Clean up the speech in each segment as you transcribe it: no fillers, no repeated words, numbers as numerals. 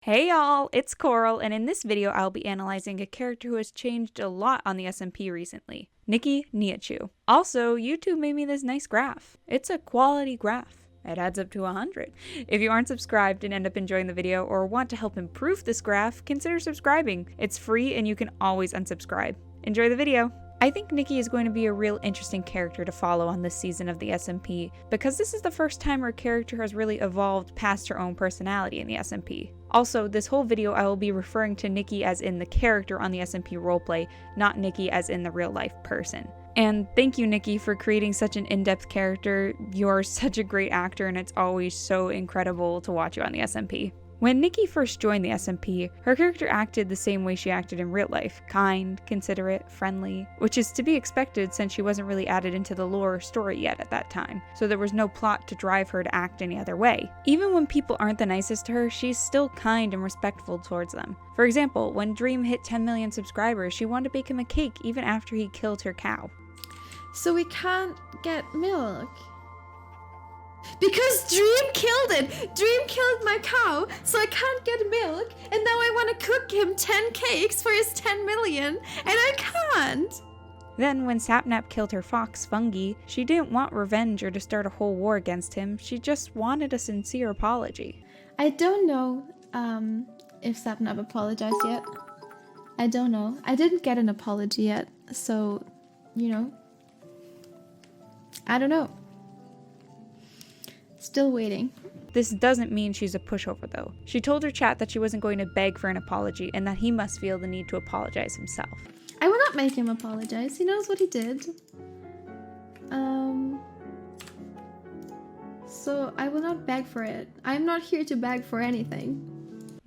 Hey y'all, it's Coral, and in this video I'll be analyzing a character who has changed a lot on the SMP recently, Niki Nihachu. Also, YouTube made me this nice graph. It's a quality graph. It adds up to 100. If you aren't subscribed and end up enjoying the video or want to help improve this graph, consider subscribing. It's free and you can always unsubscribe. Enjoy the video! I think Niki is going to be a real interesting character to follow on this season of the SMP, because this is the first time her character has really evolved past her own personality in the SMP. Also, this whole video I will be referring to Niki as in the character on the SMP roleplay, not Niki as in the real life person. And thank you, Niki, for creating such an in-depth character. You're such a great actor and it's always so incredible to watch you on the SMP. When Niki first joined the SMP, her character acted the same way she acted in real life, kind, considerate, friendly, which is to be expected since she wasn't really added into the lore or story yet at that time, so there was no plot to drive her to act any other way. Even when people aren't the nicest to her, she's still kind and respectful towards them. For example, when Dream hit 10 million subscribers, she wanted to bake him a cake even after he killed her cow. So we can't get milk? Because Dream killed it! Dream killed my cow, so I can't get milk, and now I want to cook him 10 cakes for his 10 million, and I can't! Then, when Sapnap killed her fox, Fungi, she didn't want revenge or to start a whole war against him, she just wanted a sincere apology. I don't know if Sapnap apologized yet. I don't know. I didn't get an apology yet, so, you know. I don't know. Still waiting. This doesn't mean she's a pushover though. She told her chat that she wasn't going to beg for an apology and that he must feel the need to apologize himself. I will not make him apologize. He knows what he did. So I will not beg for it. I'm not here to beg for anything.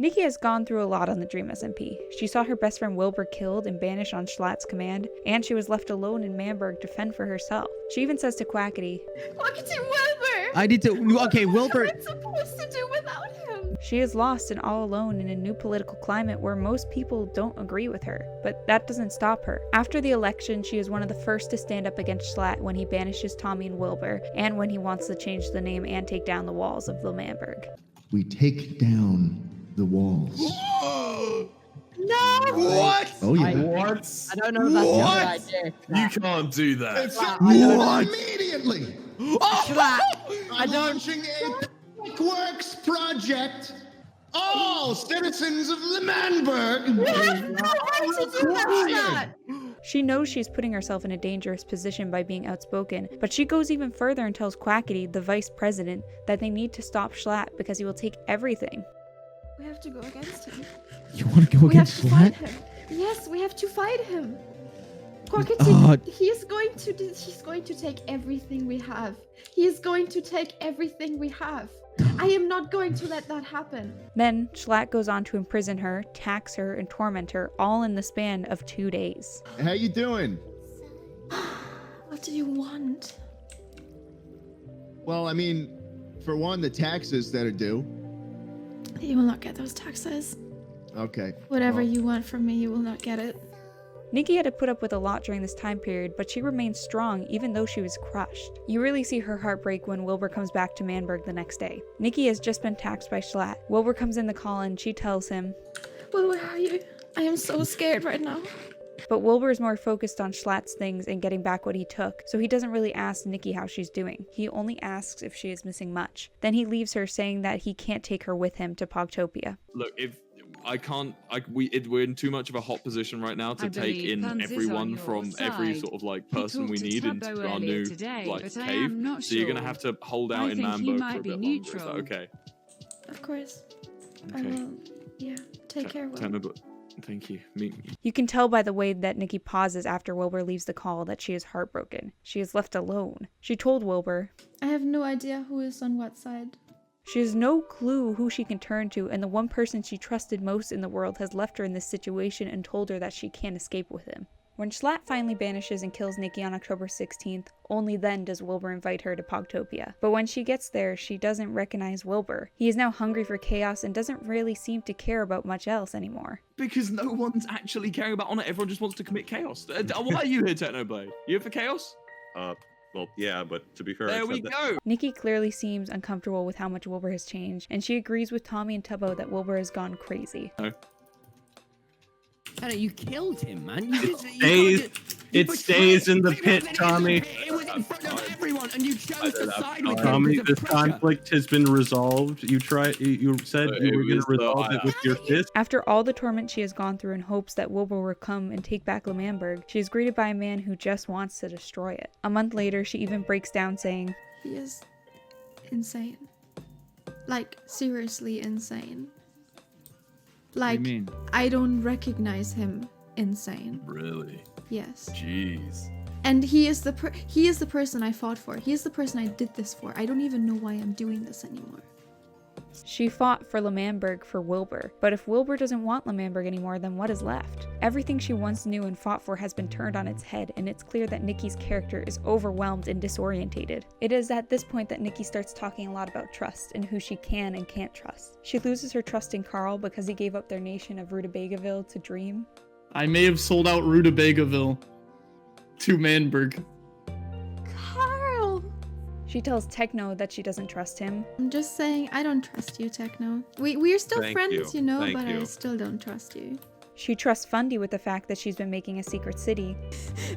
Niki has gone through a lot on the Dream SMP. She saw her best friend Wilbur killed and banished on Schlatt's command, and she was left alone in Manberg to fend for herself. She even says to Quackity, Quackity, Wilbur! I need to. Okay, Wilbur. What am I supposed to do without him? she is lost and all alone in a new political climate where most people don't agree with her. But that doesn't stop her. After the election, she is one of the first to stand up against Schlatt when he banishes Tommy and Wilbur, and when he wants to change the name and take down the walls of the Manberg. We take down the walls. No! What? Oh yeah. What? I don't know if that's a good What? idea. You can't do that. What? Immediately. I don't. Launching a public works project. All citizens of the Manberg. We have no right to do that! She knows she's putting herself in a dangerous position by being outspoken, but she goes even further and tells Quackity, the vice president, that they need to stop Schlatt because he will take everything. We have to go against him. You want to go We have against to fight Schlatt? him. Yes, we have to fight him. Quackity, he's going to take everything we have. He is going to take everything we have. I am not going to let that happen. Then, Schlatt goes on to imprison her, tax her, and torment her, all in the span of 2 days. How you doing? What do you want? Well, I mean, for one, the taxes that are due. You will not get those taxes. Okay. Whatever well, you want from me, you will not get it. Niki had to put up with a lot during this time period, but she remained strong even though she was crushed. You really see her heart break when Wilbur comes back to Manberg the next day. Niki has just been taxed by Schlatt. Wilbur comes in the call and she tells him, Well, where are you? I am so scared right now. but Wilbur is more focused on Schlatt's things and getting back what he took, so he doesn't really ask Niki how she's doing. He only asks if she is missing much. Then he leaves her saying that he can't take her with him to Pogtopia. Look, if I can't, we're in too much of a hot position right now to take in everyone from every sort of like person we need into our new like cave. So you're gonna have to hold out in Manberg for a bit longer. Is that okay? Of course. I Okay. will. Yeah. Take care, Will. Thank you. Me. You can tell by the way that Niki pauses after Wilbur leaves the call that she is heartbroken. She is left alone. She told Wilbur, I have no idea who is on what side. she has no clue who she can turn to, and the one person she trusted most in the world has left her in this situation and told her that she can't escape with him. When Schlatt finally banishes and kills Niki on October 16th, only then does Wilbur invite her to Pogtopia. But when she gets there, she doesn't recognize Wilbur. He is now hungry for chaos and doesn't really seem to care about much else anymore. Because no one's actually caring about Honor. Everyone just wants to commit chaos. Why are you here, Technoblade? You here for chaos? Well, yeah, but to be fair, There we go. Niki clearly seems uncomfortable with how much Wilbur has changed, and she agrees with Tommy and Tubbo that Wilbur has gone crazy. You killed him, man. It stays in the pit, Tommy. It was in front of everyone, and you chose to side with him. Tommy, this conflict has been resolved. You said you were going to resolve it with your fist. After all the torment she has gone through in hopes that Wilbur will come and take back Manberg, she is greeted by a man who just wants to destroy it. A month later, she even breaks down saying, He is insane. Like, seriously insane. Like, What do you mean? I don't recognize him insane. Really? Yes. Jeez. And he is the person I fought for. He is the person I did this for. I don't even know why I'm doing this anymore. she fought for Manberg for Wilbur, but if Wilbur doesn't want Manberg anymore, then what is left? Everything she once knew and fought for has been turned on its head, and it's clear that Niki's character is overwhelmed and disorientated. It is at this point that Niki starts talking a lot about trust and who she can and can't trust. She loses her trust in Carl because he gave up their nation of Rutabagoville to Dream. I may have sold out Rutabagoville to Manberg. Carl! She tells Techno that she doesn't trust him. I'm just saying, I don't trust you, Techno. We're still Thank friends, you. you know, Thank but I you. still don't trust you. She trusts Fundy with the fact that she's been making a secret city.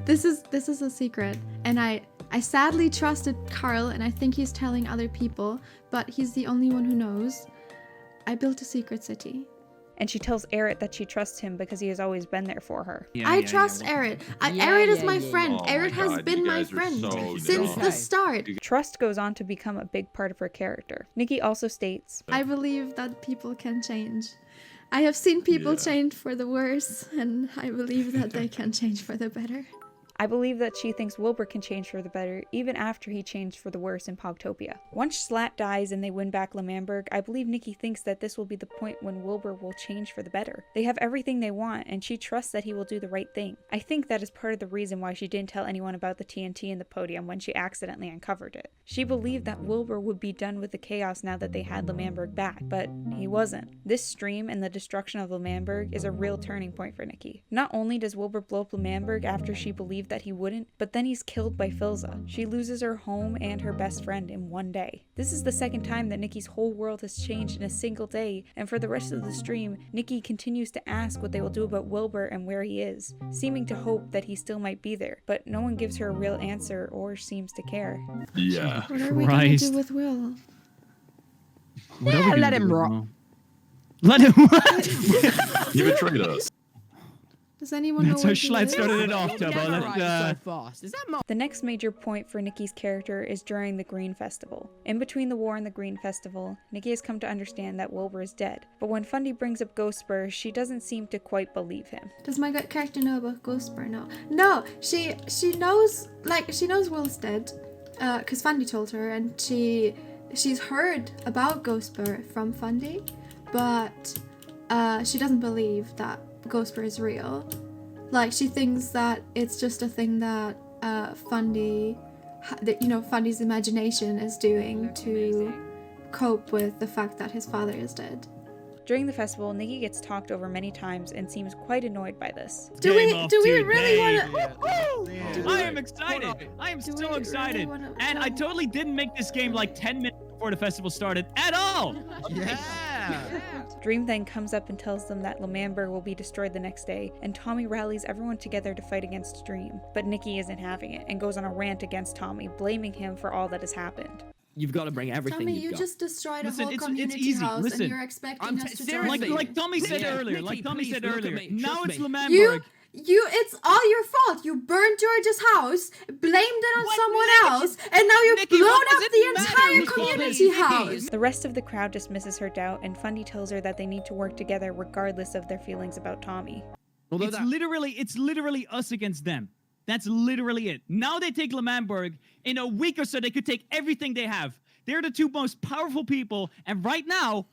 This is a secret, and I sadly trusted Carl, and I think he's telling other people, but he's the only one who knows. I built a secret city. And she tells Eret that she trusts him because he has always been there for her. I trust Eret. Eret is my friend. Oh Eret my has God, been you my guys are friend so since dumb. the start. Trust goes on to become a big part of her character. Niki also states, I believe that people can change. I have seen people change for the worse, and I believe that they can change for the better. I believe that she thinks Wilbur can change for the better even after he changed for the worse in Pogtopia. Once Slat dies and they win back Manberg, I believe Niki thinks that this will be the point when Wilbur will change for the better. They have everything they want, and she trusts that he will do the right thing. I think that is part of the reason why she didn't tell anyone about the TNT in the podium when she accidentally uncovered it. She believed that Wilbur would be done with the chaos now that they had Manberg back, but he wasn't. This stream and the destruction of Manberg is a real turning point for Niki. Not only does Wilbur blow up Manberg after she believed that he wouldn't, but then he's killed by Filza. She loses her home and her best friend in one day. This is the second time that Niki's whole world has changed in a single day, and for the rest of the stream, Niki continues to ask what they will do about Wilbur and where he is, seeming to hope that he still might be there, but no one gives her a real answer or seems to care. Yeah. What are we gonna do with Will? Let him rot. Let him. You betrayed us. Does anyone know That's how where he Schlatt is? started it off, Tubbo. Let's, so fast. Is that The next major point for Niki's character is during the Green Festival. In between the war and the Green Festival, Niki has come to understand that Wilbur is dead, but when Fundy brings up Ghost Spur, she doesn't seem to quite believe him. Does my character know about Ghost Spur? No, she knows, like, she knows Will's dead, cause Fundy told her, and she's heard about Ghost Spur from Fundy, but she doesn't believe that Ghost Spur is real. Like, she thinks that it's just a thing that Fundy's imagination is doing to cope with the fact that his father is dead. During the festival, Niki gets talked over many times and seems quite annoyed by this. Do we really want to? I am excited. I am so excited. And I totally didn't make this game like 10 minutes before the festival started at all. Yeah. Dream then comes up and tells them that Manberg will be destroyed the next day, and Tommy rallies everyone together to fight against Dream. But Niki isn't having it and goes on a rant against Tommy, blaming him for all that has happened. You've got to bring everything Tommy, you've you got. just destroyed a Listen, whole it's community easy. house, Listen, and you're expecting I'm us to seriously. Like Tommy said Nikki, earlier. Nikki, Like Tommy please said look at earlier. me. Now Trust it's me. Manberg. It's all your fault. You burned George's house, blamed it on someone else, and now you've Nikki, blown what does up it the matter? entire Nikki, community Nikki. house. The rest of the crowd dismisses her doubt, and Fundy tells her that they need to work together regardless of their feelings about Tommy. Although It's literally us against them. That's literally it. Now they take Manberg. In a week or so, they could take everything they have. They're the two most powerful people, and right now,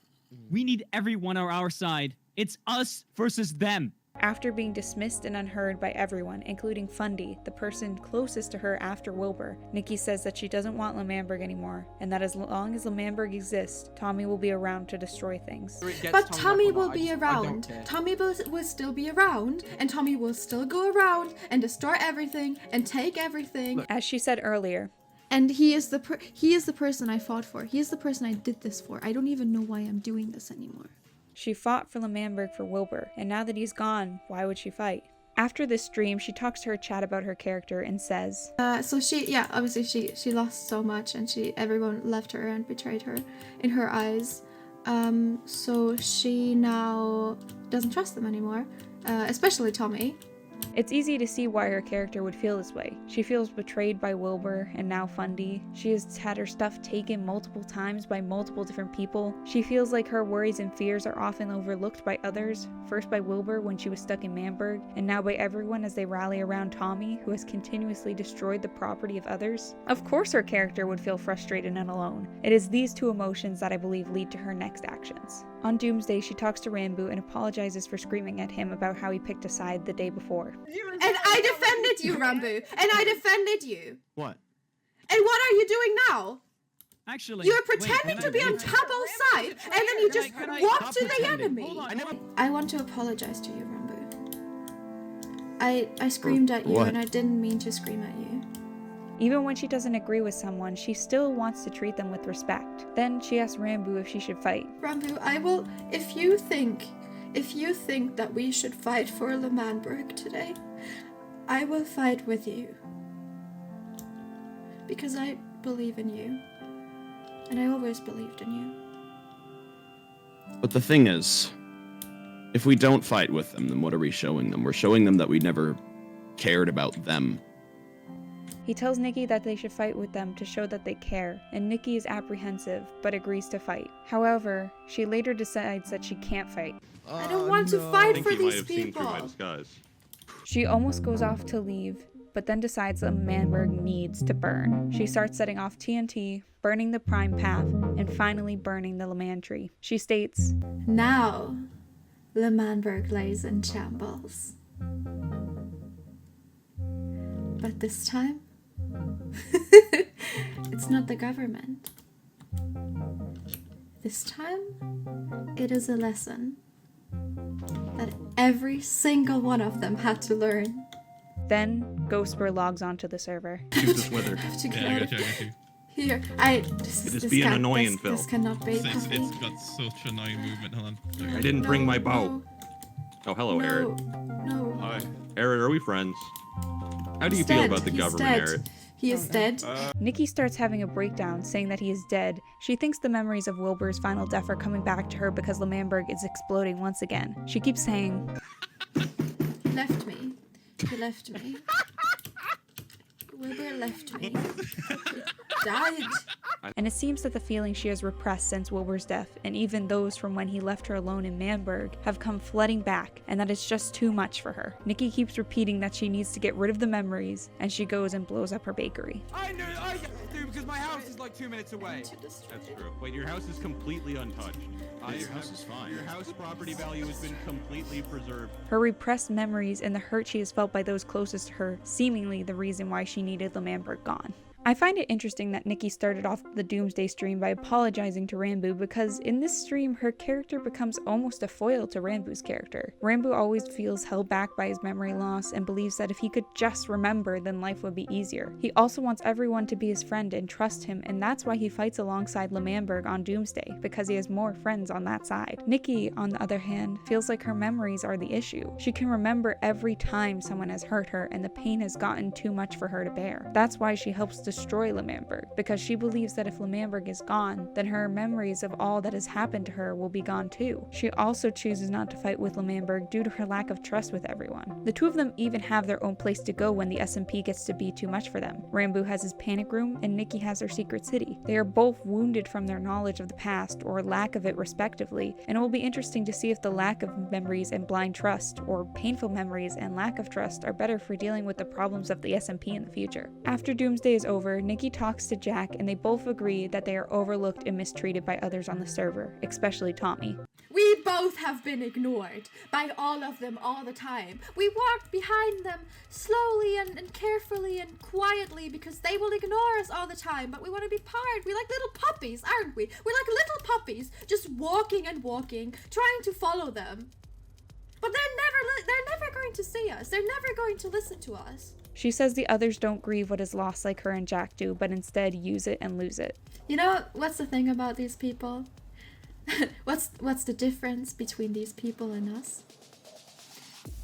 we need everyone on our side. It's us versus them. After being dismissed and unheard by everyone, including Fundy, the person closest to her after Wilbur, Niki says that she doesn't want Manberg anymore, and that as long as Manberg exists, Tommy will be around to destroy things. But Tommy will be around. Tommy will still be around, and Tommy will still go around and destroy everything and take everything. As she said earlier, And he is the person I fought for. He is the person I did this for. I don't even know why I'm doing this anymore. She fought for Manberg for Wilbur, and now that he's gone, why would she fight? After this stream, she talks to her chat about her character and says, so obviously she lost so much, and everyone left her and betrayed her in her eyes. So she now doesn't trust them anymore, especially Tommy. It's easy to see why her character would feel this way. She feels betrayed by Wilbur and now Fundy. She has had her stuff taken multiple times by multiple different people. She feels like her worries and fears are often overlooked by others, first by Wilbur when she was stuck in Manberg, and now by everyone as they rally around Tommy, who has continuously destroyed the property of others. Of course her character would feel frustrated and alone. It is these two emotions that I believe lead to her next actions. On Doomsday, she talks to Ranboo and apologizes for screaming at him about how he picked a side the day before. And I defended you, Ranboo. And I defended you. What? And what are you doing now? Actually, you're pretending to be on Tabo's side, and then you just walk to the enemy. I want to apologize to you, Ranboo. I screamed at you, and I didn't mean to scream at you. Even when she doesn't agree with someone, she still wants to treat them with respect. Then she asks Ranboo if she should fight. Ranboo, I will, if you think that we should fight for Manberg today, I will fight with you. Because I believe in you. And I always believed in you. But the thing is, if we don't fight with them, then what are we showing them? We're showing them that we never cared about them. He tells Niki that they should fight with them to show that they care, and Niki is apprehensive, but agrees to fight. However, she later decides that she can't fight. I don't want to fight for these people. She almost goes off to leave, but then decides that Manberg needs to burn. She starts setting off TNT, burning the Prime Path, and finally burning the Lamantry. She states, "Now, Manberg lays in shambles. But this time, it's not the government. This time, it is a lesson that every single one of them had to learn." Then, Ghostbur logs onto the server. Keep this weather. Here, It is being annoying, Phil. This cannot be. It's got such an annoying movement. Hold on. I didn't bring my bow. Oh, hello, Aaron. No. Hi. Aaron, are we friends? How do you feel about the government, Aaron? He is dead. Niki starts having a breakdown, saying that he is dead. She thinks the memories of Wilbur's final death are coming back to her because Manberg is exploding once again. She keeps saying, "Left me. He left me. Wilbur left me. He died." And it seems that the feelings she has repressed since Wilbur's death, and even those from when he left her alone in Manberg, have come flooding back, and that it's just too much for her. Niki keeps repeating that she needs to get rid of the memories, and she goes and blows up her bakery. I knew I do because my house is like 2 minutes away. That's true. Wait, your house is completely untouched. Your house is fine. Your house property value has been completely preserved. Her repressed memories and the hurt she has felt by those closest to her, seemingly the reason why she needed Manberg gone. I find it interesting that Niki started off the Doomsday stream by apologizing to Ranboo because in this stream her character becomes almost a foil to Ranboo's character. Ranboo always feels held back by his memory loss and believes that if he could just remember then life would be easier. He also wants everyone to be his friend and trust him, and that's why he fights alongside Manberg on Doomsday, because he has more friends on that side. Niki, on the other hand, feels like her memories are the issue. She can remember every time someone has hurt her and the pain has gotten too much for her to bear. That's why she helps destroy Manberg, because she believes that if Manberg is gone, then her memories of all that has happened to her will be gone too. She also chooses not to fight with Manberg due to her lack of trust with everyone. The two of them even have their own place to go when the SMP gets to be too much for them. Ranboo has his panic room and Niki has her secret city. They are both wounded from their knowledge of the past or lack of it respectively, and it will be interesting to see if the lack of memories and blind trust, or painful memories and lack of trust, are better for dealing with the problems of the SMP in the future. After Doomsday is over, Niki talks to Jack and they both agree that they are overlooked and mistreated by others on the server, especially Tommy. "We both have been ignored by all of them all the time. We walked behind them slowly and carefully and quietly because they will ignore us all the time, but we want to be part. We're like little puppies, aren't we? We're like little puppies, just walking and walking, trying to follow them. But they're never going to see us. They're never going to listen to us. She says the others don't grieve what is lost like her and Jack do, but instead use it and lose it. You know, what's the thing about these people? what's the difference between these people and us?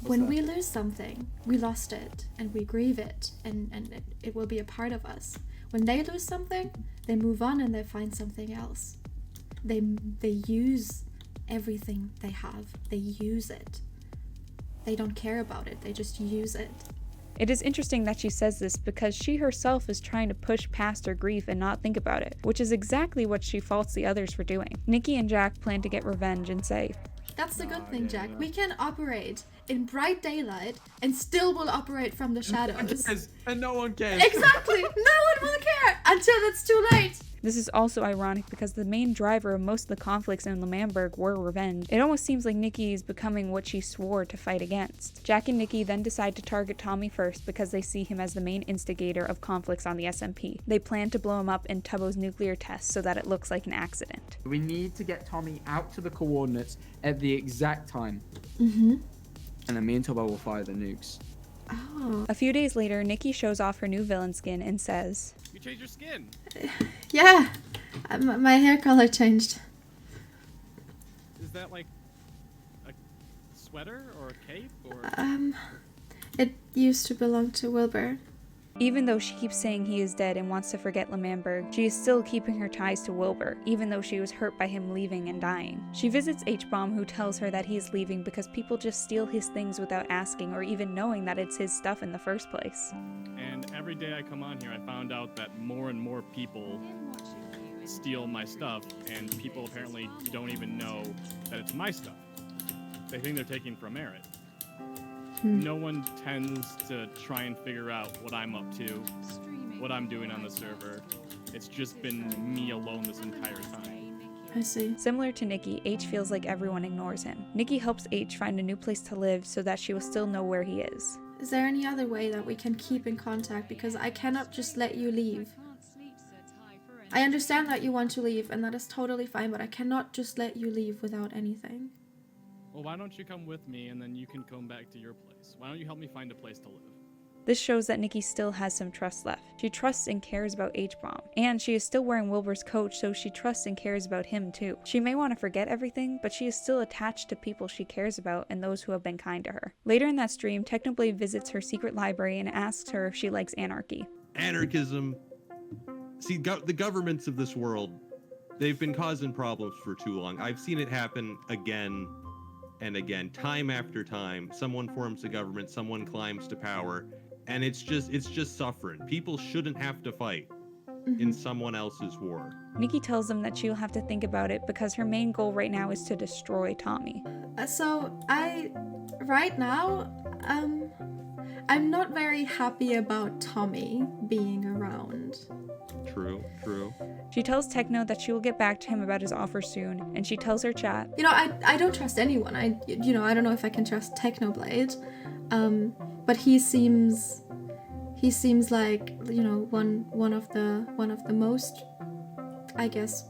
When we lose something, we lost it, and we grieve it, and it will be a part of us. When they lose something, they move on and they find something else. They use everything they have. They use it. They don't care about it. They just use it. It is interesting that she says this because she herself is trying to push past her grief and not think about it, which is exactly what she faults the others for doing. Niki and Jack plan to get revenge and say, "That's the good thing, Jack. We can operate in bright daylight and still will operate from the shadows." And no one cares. Exactly! No one will care until it's too late! This is also ironic because the main driver of most of the conflicts in Manberg were revenge. It almost seems like Niki is becoming what she swore to fight against. Jack and Niki then decide to target Tommy first because they see him as the main instigator of conflicts on the SMP. They plan to blow him up in Tubbo's nuclear test so that it looks like an accident. We need to get Tommy out to the coordinates at the exact time. Mm-hmm. And then me and Tubbo will fire the nukes. Oh. A few days later, Niki shows off her new villain skin and says, "You changed your skin." Yeah, my hair color changed. Is that like a sweater or a cape or? It used to belong to Wilbur. Even though she keeps saying he is dead and wants to forget Manberg, she is still keeping her ties to Wilbur, even though she was hurt by him leaving and dying. She visits H-Bomb, who tells her that he is leaving because people just steal his things without asking or even knowing that it's his stuff in the first place. And every day I come on here, I found out that more and more people steal my stuff, and people apparently don't even know that it's my stuff. They think they're taking from merit. No one tends to try and figure out what I'm up to, what I'm doing on the server. It's just been me alone this entire time. I see. Similar to Niki, H feels like everyone ignores him. Niki helps H find a new place to live so that she will still know where he is. Is there any other way that we can keep in contact? Because I cannot just let you leave. I understand that you want to leave, and that is totally fine, but I cannot just let you leave without anything. Well, why don't you come with me and then you can come back to your place? Why don't you help me find a place to live? This shows that Niki still has some trust left. She trusts and cares about H-Bomb, and she is still wearing Wilbur's coat, so she trusts and cares about him too. She may want to forget everything, but she is still attached to people she cares about and those who have been kind to her. Later in that stream, Technoblade visits her secret library and asks her if she likes anarchy. Anarchism. See, the governments of this world, they've been causing problems for too long. I've seen it happen again and again, time after time. Someone forms a government, someone climbs to power, and it's just suffering. People shouldn't have to fight in someone else's war. Niki tells them that she'll have to think about it because her main goal right now is to destroy Tommy. Right now, I'm not very happy about Tommy being around. True. She tells Techno that she will get back to him about his offer soon, and she tells her chat, You know, I don't trust anyone. I don't know if I can trust Technoblade. But he seems like, you know, one of the most, I guess,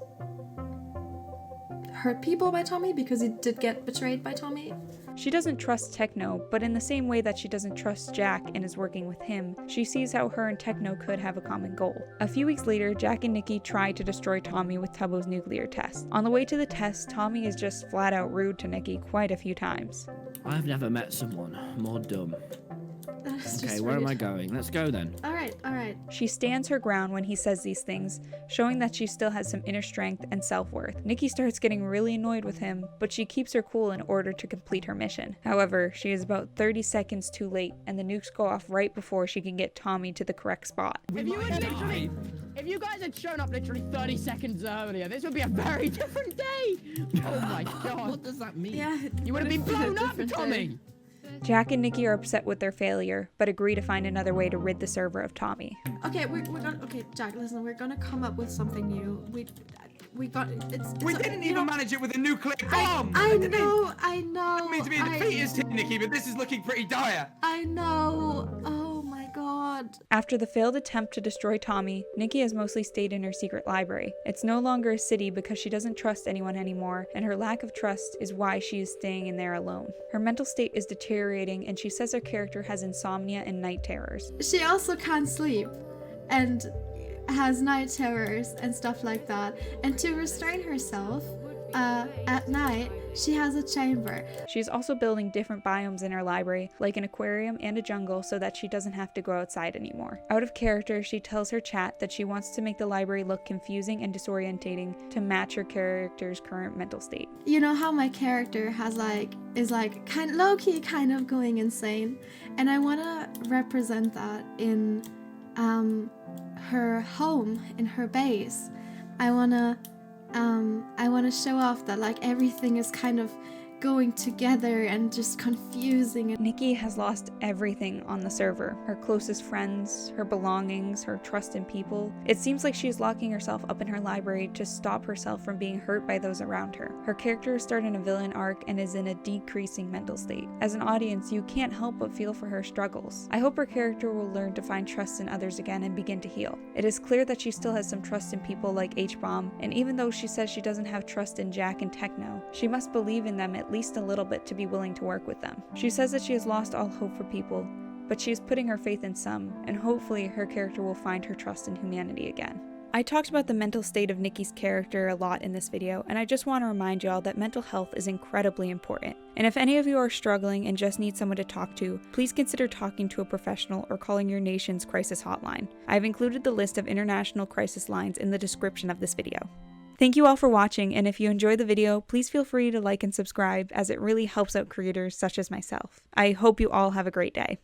hurt people by Tommy, because he did get betrayed by Tommy. She doesn't trust Techno, but in the same way that she doesn't trust Jack and is working with him, she sees how her and Techno could have a common goal. A few weeks later, Jack and Niki try to destroy Tommy with Tubbo's nuclear test. On the way to the test, Tommy is just flat out rude to Niki quite a few times. I've never met someone more dumb. Okay, where am I going? Let's go then. Alright. She stands her ground when he says these things, showing that she still has some inner strength and self-worth. Niki starts getting really annoyed with him, but she keeps her cool in order to complete her mission. However, she is about 30 seconds too late, and the nukes go off right before she can get Tommy to the correct spot. If you guys had shown up literally 30 seconds earlier, this would be a very different day. Oh my god. What does that mean? Yeah, you would have been blown up, Tommy. Jack and Niki are upset with their failure, but agree to find another way to rid the server of Tommy. Okay, okay, Jack, listen, we're gonna come up with something new. We didn't even manage it with a nuclear bomb! I know. That means to be a defeatist here, Niki, but this is looking pretty dire. I know. Oh my god. want. After the failed attempt to destroy Tommy, Niki has mostly stayed in her secret library. It's no longer a city because she doesn't trust anyone anymore, and her lack of trust is why she is staying in there alone. Her mental state is deteriorating, and she says her character has insomnia and night terrors. She also can't sleep and has night terrors and stuff like that. And to restrain herself at night, she has a chamber. She's also building different biomes in her library, like an aquarium and a jungle, so that she doesn't have to go outside anymore. Out of character, she tells her chat that she wants to make the library look confusing and disorientating to match her character's current mental state. You know how my character is kind low-key kind of going insane, and I want to represent that in her home, in her base. I want to show off that like everything is kind of going together and just confusing. Niki has lost everything on the server. Her closest friends, her belongings, her trust in people. It seems like she is locking herself up in her library to stop herself from being hurt by those around her. Her character is starting a villain arc and is in a decreasing mental state. As an audience, you can't help but feel for her struggles. I hope her character will learn to find trust in others again and begin to heal. It is clear that she still has some trust in people like H-Bomb, and even though she says she doesn't have trust in Jack and Techno, she must believe in them at least a little bit to be willing to work with them. She says that she has lost all hope for people, but she is putting her faith in some, and hopefully her character will find her trust in humanity again. I talked about the mental state of Niki's character a lot in this video, and I just want to remind y'all that mental health is incredibly important. And if any of you are struggling and just need someone to talk to, please consider talking to a professional or calling your nation's crisis hotline. I've included the list of international crisis lines in the description of this video. Thank you all for watching, and if you enjoyed the video, please feel free to like and subscribe, as it really helps out creators such as myself. I hope you all have a great day.